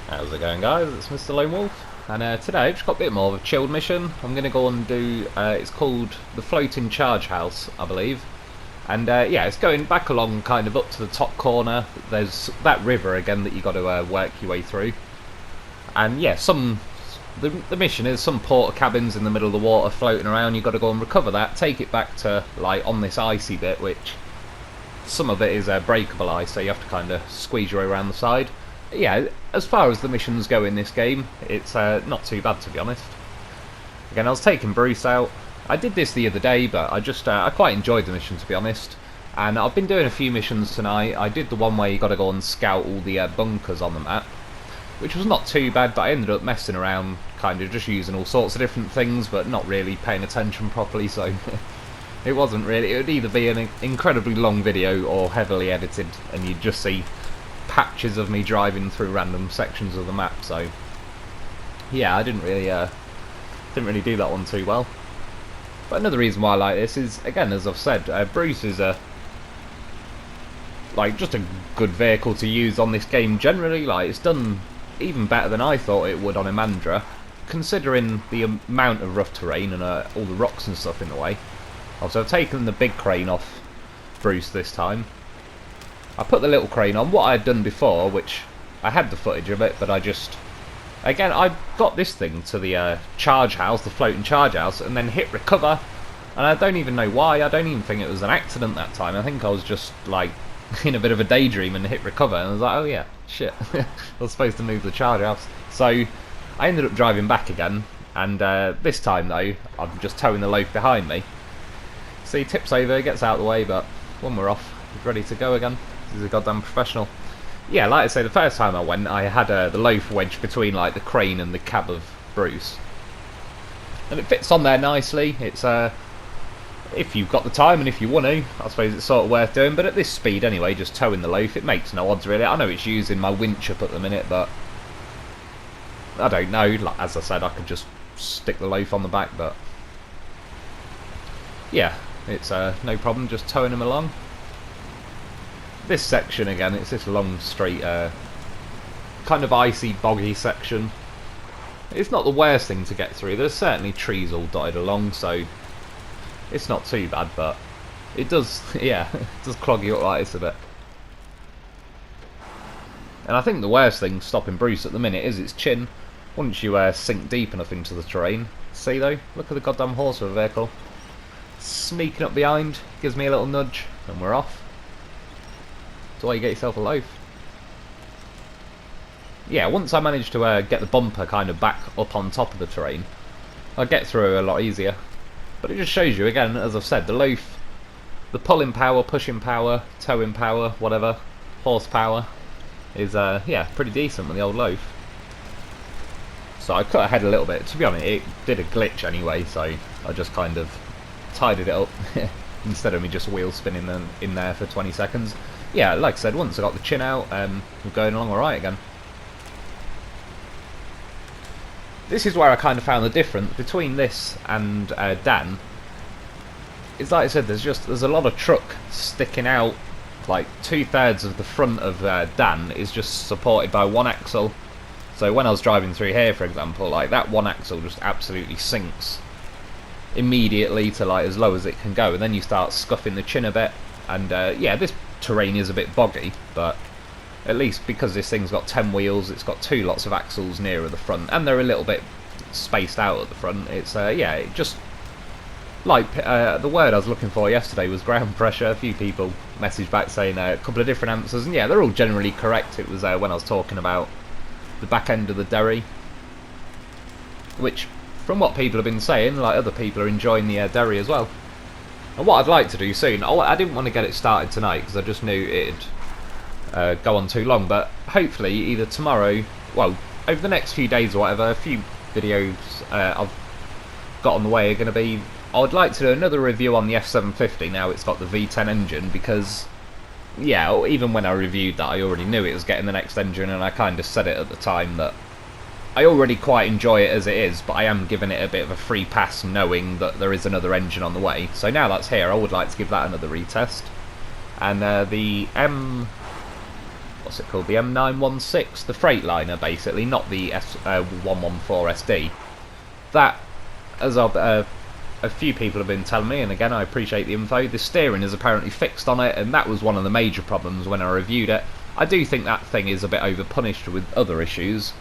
How's it going, guys? It's Mr. Lone Wolf, and today I've just got a bit more of a chilled mission. I'm going to go and do, it's called the Floating Charge House, I believe. And yeah, it's going back along kind of up to the top corner. There's that river again that you got to work your way through. And yeah, the mission is some porta cabins in the middle of the water floating around. You've got to go and recover that, take it back to, like, on this icy bit, which some of it is breakable ice, so you have to kind of squeeze your way around the side. Yeah, as far as the missions go in this game, it's not too bad, to be honest. Again, I was taking Bruce out. I did this the other day, but I quite enjoyed the mission, to be honest. And I've been doing a few missions tonight. I did the one where you got to go and scout all the bunkers on the map, which was not too bad, but I ended up messing around, kind of just using all sorts of different things, but not really paying attention properly, so it wasn't really. It would either be an incredibly long video or heavily edited, and you'd just see patches of me driving through random sections of the map. So yeah, I didn't really do that one too well. But another reason why I like this is, again, as I've said, Bruce is just a good vehicle to use on this game generally. Like, it's done even better than I thought it would on Imandra, considering the amount of rough terrain and all the rocks and stuff in the way. Also, I've taken the big crane off Bruce this time. I put the little crane on, what I had done before, which I had the footage of it, but I got this thing to the charge house, the floating charge house, and then hit recover, and I don't even know why. I don't even think it was an accident that time. I think I was just, like, in a bit of a daydream and hit recover, and I was like, oh yeah, shit, I was supposed to move the charge house. So I ended up driving back again, and this time, though, I'm just towing the loaf behind me. So he tips over, gets out of the way, but when we're off, he's ready to go again. He's a goddamn professional. Yeah, like I say, the first time I went, I had the loaf wedged between, like, the crane and the cab of Bruce, and it fits on there nicely. It's if you've got the time and if you want to, I suppose it's sort of worth doing. But at this speed anyway, just towing the loaf, it makes no odds really. I know it's using my winch up at the minute, but I don't know. Like, as I said, I could just stick the loaf on the back, but yeah, it's no problem just towing him along. This section again, it's this long straight kind of icy boggy section. It's not the worst thing to get through. There's certainly trees all dotted along, so it's not too bad, but it does, yeah, it does clog you up like this a bit. And I think the worst thing stopping Bruce at the minute is its chin. Once you sink deep enough into the terrain. See though, look at the goddamn horse of a vehicle sneaking up behind, gives me a little nudge, and we're off. That's why you get yourself a loaf. Yeah, once I managed to get the bumper kind of back up on top of the terrain, I get through a lot easier. But it just shows you, again, as I've said, the loaf, the pulling power, pushing power, towing power, whatever, horsepower, is, yeah, pretty decent with the old loaf. So I cut ahead a little bit. To be honest, it did a glitch anyway, so I just kind of tidied it up instead of me just wheel spinning them in there for 20 seconds. Yeah, like I said, once I got the chin out, we're going along alright again. This is where I kind of found the difference between this and Dan. It's like I said, there's a lot of truck sticking out. Like 2/3 of the front of Dan is just supported by one axle. So when I was driving through here, for example, like that one axle just absolutely sinks immediately to like as low as it can go, and then you start scuffing the chin a bit. And yeah, this terrain is a bit boggy, but at least because this thing's got 10 wheels, it's got 2 lots of axles nearer the front, and they're a little bit spaced out at the front. It's yeah, it just, like, the word I was looking for yesterday was ground pressure. A few people messaged back saying a couple of different answers, and yeah, they're all generally correct. It was when I was talking about the back end of the Derry, which, from what people have been saying, like, other people are enjoying the Derry as well. And what I'd like to do soon, I didn't want to get it started tonight because I just knew it'd go on too long, but hopefully either tomorrow, well, over the next few days or whatever, a few videos I've got on the way are going to be, I would like to do another review on the F750 now it's got the V10 engine, because yeah, even when I reviewed that I already knew it was getting the next engine, and I kind of said it at the time that I already quite enjoy it as it is, but I am giving it a bit of a free pass knowing that there is another engine on the way. So now that's here, I would like to give that another retest. And the what's it called, the M916, the Freightliner basically, not the 114 SD. That, as a few people have been telling me, and again I appreciate the info, the steering is apparently fixed on it, and that was one of the major problems when I reviewed it. I do think that thing is a bit over-punished with other issues,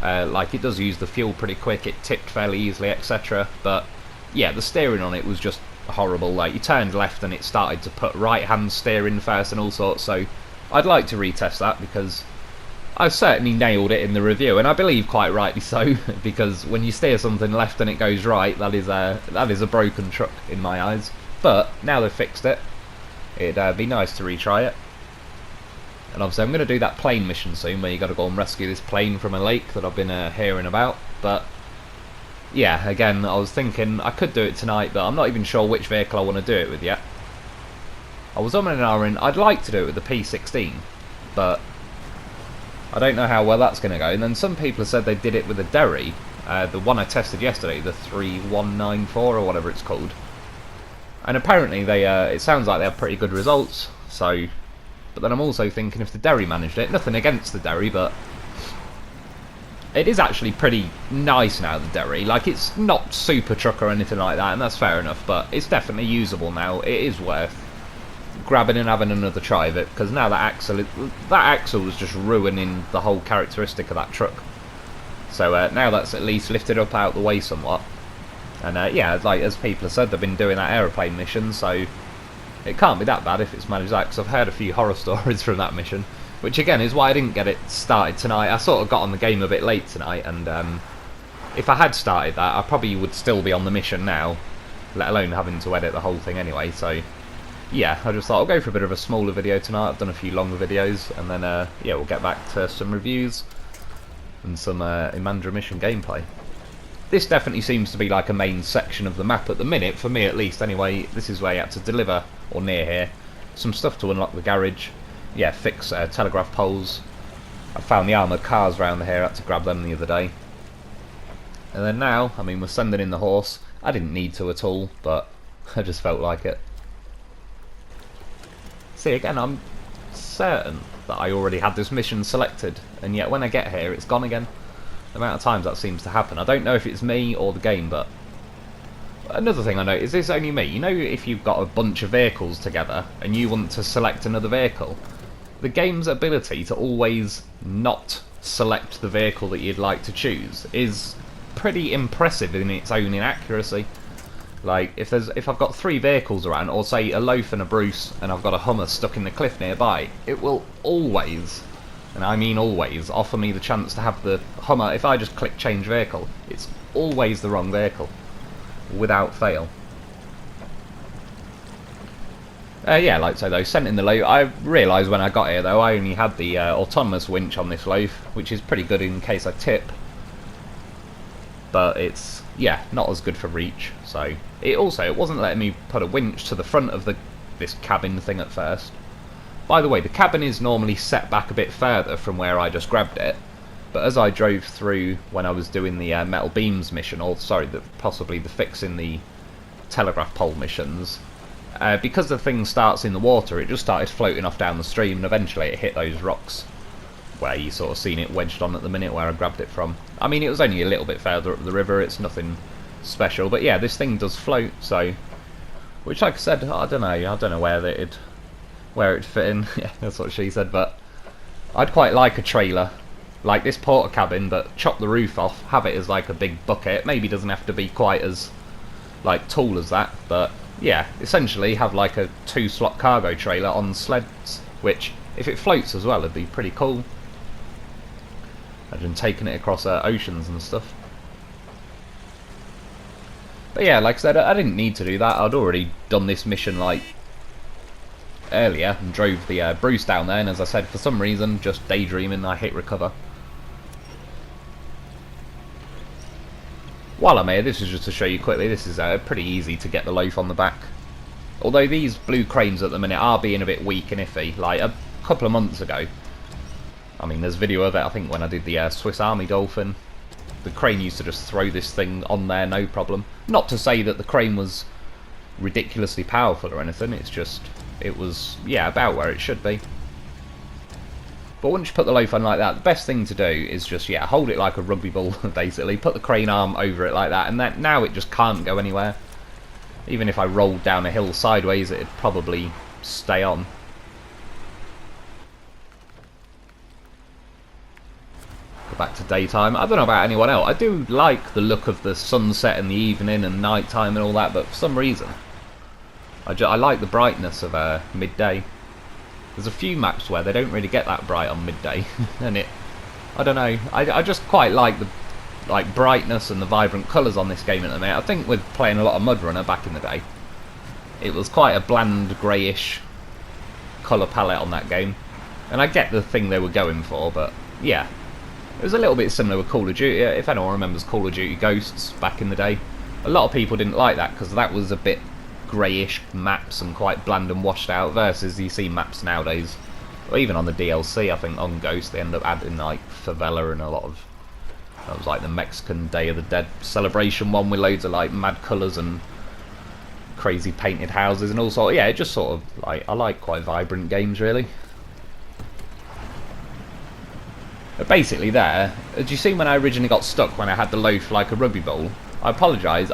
like it does use the fuel pretty quick, it tipped fairly easily, etc. But yeah, the steering on it was just horrible. Like, you turned left and it started to put right-hand steering first and all sorts, so I'd like to retest that, because I certainly nailed it in the review, and I believe quite rightly so, because when you steer something left and it goes right, that is a broken truck in my eyes. But now they've fixed it, it'd be nice to retry it. And obviously I'm going to do that plane mission soon, where you got to go and rescue this plane from a lake that I've been hearing about. But yeah, again, I was thinking I could do it tonight, but I'm not even sure which vehicle I want to do it with yet. I was on an hour in, I'd like to do it with the P16, but I don't know how well that's going to go. And then some people have said they did it with a Derry, the one I tested yesterday, the 3194 or whatever it's called. And apparently they, it sounds like they have pretty good results. So, but then I'm also thinking if the Derry managed it, nothing against the Derry, but it is actually pretty nice now, the Derry. Like, it's not super truck or anything like that, and that's fair enough, but it's definitely usable now. It is worth grabbing and having another try of it, because now that axle was just ruining the whole characteristic of that truck. So now that's at least lifted up out the way somewhat. And yeah, like as people have said, they've been doing that aeroplane mission, so it can't be that bad if it's managed that, because I've heard a few horror stories from that mission. Which again is why I didn't get it started tonight. I sort of got on the game a bit late tonight, and if I had started that, I probably would still be on the mission now, let alone having to edit the whole thing anyway. So yeah, I just thought I'll go for a bit of a smaller video tonight. I've done a few longer videos, and then yeah, we'll get back to some reviews and some Imandra mission gameplay. This definitely seems to be like a main section of the map at the minute, for me at least anyway. This is where you have to deliver, or near here, some stuff to unlock the garage. Yeah, fix telegraph poles. I found the armoured cars around here, I had to grab them the other day. And then now, I mean, we're sending in the horse. I didn't need to at all, but I just felt like it. See, again, I'm certain that I already had this mission selected, and yet when I get here, it's gone again. The amount of times that seems to happen. I don't know if it's me or the game, but another thing I know, is this only me? You know, if you've got a bunch of vehicles together and you want to select another vehicle, the game's ability to always not select the vehicle that you'd like to choose is pretty impressive in its own inaccuracy. Like, if I've got 3 vehicles around, or say a Lo4f and a Bruce, and I've got a Hummer stuck in the cliff nearby, it will always, and I mean always, offer me the chance to have the Hummer. If I just click change vehicle, it's always the wrong vehicle, without fail. Yeah, like so though, sent in the Lo4f. I realised when I got here though, I only had the autonomous winch on this Lo4f, which is pretty good in case I tip. But it's, yeah, not as good for reach. So it wasn't letting me put a winch to the front of this cabin thing at first. By the way, the cabin is normally set back a bit further from where I just grabbed it. But as I drove through when I was doing the metal beams mission, or sorry, possibly the fixing the telegraph pole missions, because the thing starts in the water, it just started floating off down the stream, and eventually it hit those rocks where you sort of seen it wedged on at the minute where I grabbed it from. I mean, it was only a little bit further up the river, it's nothing special, but yeah, this thing does float, so, which like I said, I don't know where it'd fit in. Yeah, that's what she said, but I'd quite like a trailer like this porter cabin, but chop the roof off, have it as like a big bucket. Maybe doesn't have to be quite as like tall as that, but yeah, essentially have like a 2-slot cargo trailer on sleds, which if it floats as well, it'd be pretty cool. Imagine taking it across oceans and stuff. But yeah, like I said, I didn't need to do that. I'd already done this mission like earlier and drove the Bruce down there, and as I said, for some reason, just daydreaming, I hit recover. While I'm here, this is just to show you quickly, this is pretty easy to get the Lo4f on the back. Although these blue cranes at the minute are being a bit weak and iffy. Like a couple of months ago, I mean, there's video of it, I think, when I did the Swiss Army Dolphin. The crane used to just throw this thing on there, no problem. Not to say that the crane was ridiculously powerful or anything, it's just, it was, yeah, about where it should be. But once you put the Lo4f on like that, the best thing to do is just, yeah, hold it like a rugby ball, basically. Put the crane arm over it like that, and that now it just can't go anywhere. Even if I rolled down a hill sideways, it'd probably stay on. Go back to daytime. I don't know about anyone else. I do like the look of the sunset in the evening and nighttime and all that, but for some reason, I like the brightness of midday. There's a few maps where they don't really get that bright on midday, and I don't know. I just quite like the brightness and the vibrant colours on this game at the minute. I think with playing a lot of MudRunner back in the day, it was quite a bland greyish colour palette on that game, and I get the thing they were going for, but yeah, it was a little bit similar with Call of Duty. If anyone remembers Call of Duty Ghosts back in the day, a lot of people didn't like that because that was a bit greyish maps and quite bland and washed out, versus you see maps nowadays, or even on the DLC, I think on Ghost they end up adding like favela and a lot of, that was like the Mexican Day of the Dead celebration one with loads of like mad colours and crazy painted houses and all sorts. Yeah, it just sort of like, I like quite vibrant games really. But basically there, did you see when I originally got stuck when I had the Lo4f like a rugby ball? I apologise,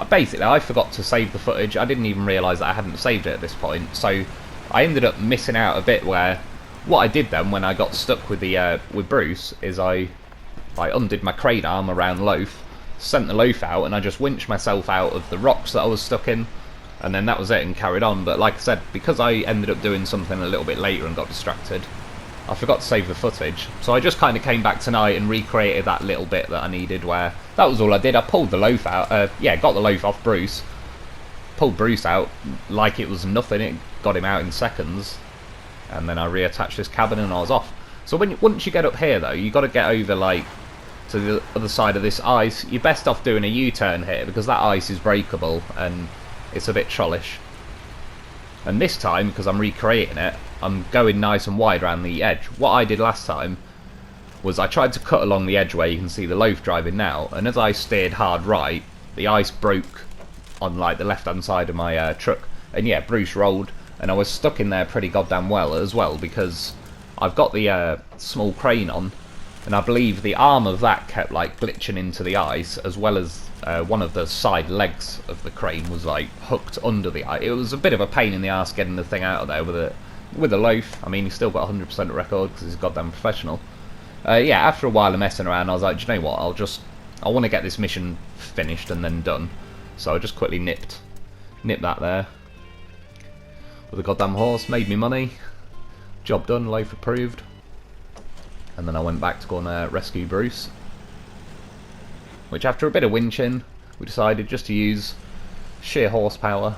basically I forgot to save the footage. I didn't even realise that I hadn't saved it at this point, so I ended up missing out a bit where what I did then when I got stuck with the with Bruce is I undid my crane arm around Lo4f, sent the Lo4f out, and I just winched myself out of the rocks that I was stuck in, and then that was it and carried on. But like I said, because I ended up doing something a little bit later and got distracted, I forgot to save the footage, so I just kind of came back tonight and recreated that little bit that I needed, where that was all I did. I pulled the Lo4f out, yeah, got the Lo4f off Bruce, pulled Bruce out like it was nothing, it got him out in seconds, and then I reattached this cabin and I was off. So once you get up here though, you got to get over like to the other side of this ice. You're best off doing a U-turn here because that ice is breakable and it's a bit trollish. And this time, because I'm recreating it, I'm going nice and wide around the edge. What I did last time was I tried to cut along the edge where you can see the Lo4f driving now, and as I steered hard right, the ice broke on like the left hand side of my truck, and yeah, Bruce rolled, and I was stuck in there pretty goddamn well as well, because I've got the small crane on, and I believe the arm of that kept like glitching into the ice, as well as one of the side legs of the crane was like hooked under the ice. It was a bit of a pain in the arse getting the thing out of there with a Lo4f. I mean, he's still got 100% record because he's goddamn professional. Yeah, after a while of messing around, I was like, do you know what? I want to get this mission finished and then done. So I just quickly nipped that there with a goddamn horse. Made me money. Job done. Lo4f approved. And then I went back to go and rescue Bruce. Which, after a bit of winching, we decided just to use sheer horsepower.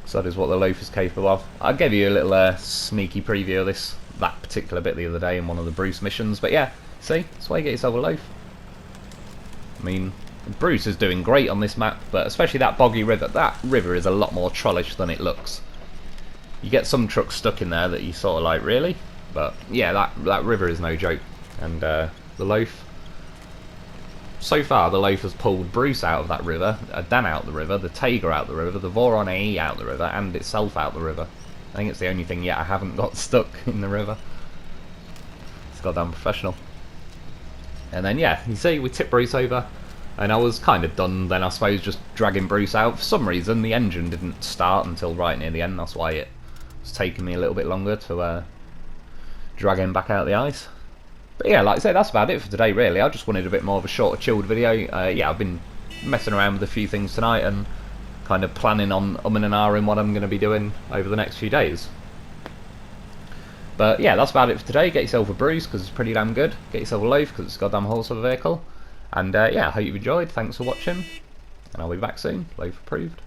So that is what the Lo4f is capable of. I gave you a little sneaky preview of that particular bit the other day in one of the Bruce missions. But yeah, see, that's why you get yourself a Lo4f. I mean, Bruce is doing great on this map, but especially that boggy river. That river is a lot more trollish than it looks. You get some trucks stuck in there that you sort of like, really? But yeah, that river is no joke. And the Lo4f, so far the Lo4f has pulled Bruce out of that river, Dan out the river, the Tiger out the river, the Voron AE out the river, and itself out the river. I think it's the only thing yet I haven't got stuck in the river. It's goddamn professional. And then yeah, you see, we tipped Bruce over, and I was kind of done then, I suppose, just dragging Bruce out. For some reason the engine didn't start until right near the end, that's why it was taking me a little bit longer to drag him back out of the ice. But yeah, like I say, that's about it for today really. I just wanted a bit more of a shorter, chilled video. Yeah, I've been messing around with a few things tonight and kind of planning on and ahhing what I'm going to be doing over the next few days. But yeah, that's about it for today. Get yourself a Bruce because it's pretty damn good. Get yourself a Lo4f because it's a goddamn horse of a vehicle. And yeah, I hope you've enjoyed. Thanks for watching, and I'll be back soon. Lo4f approved.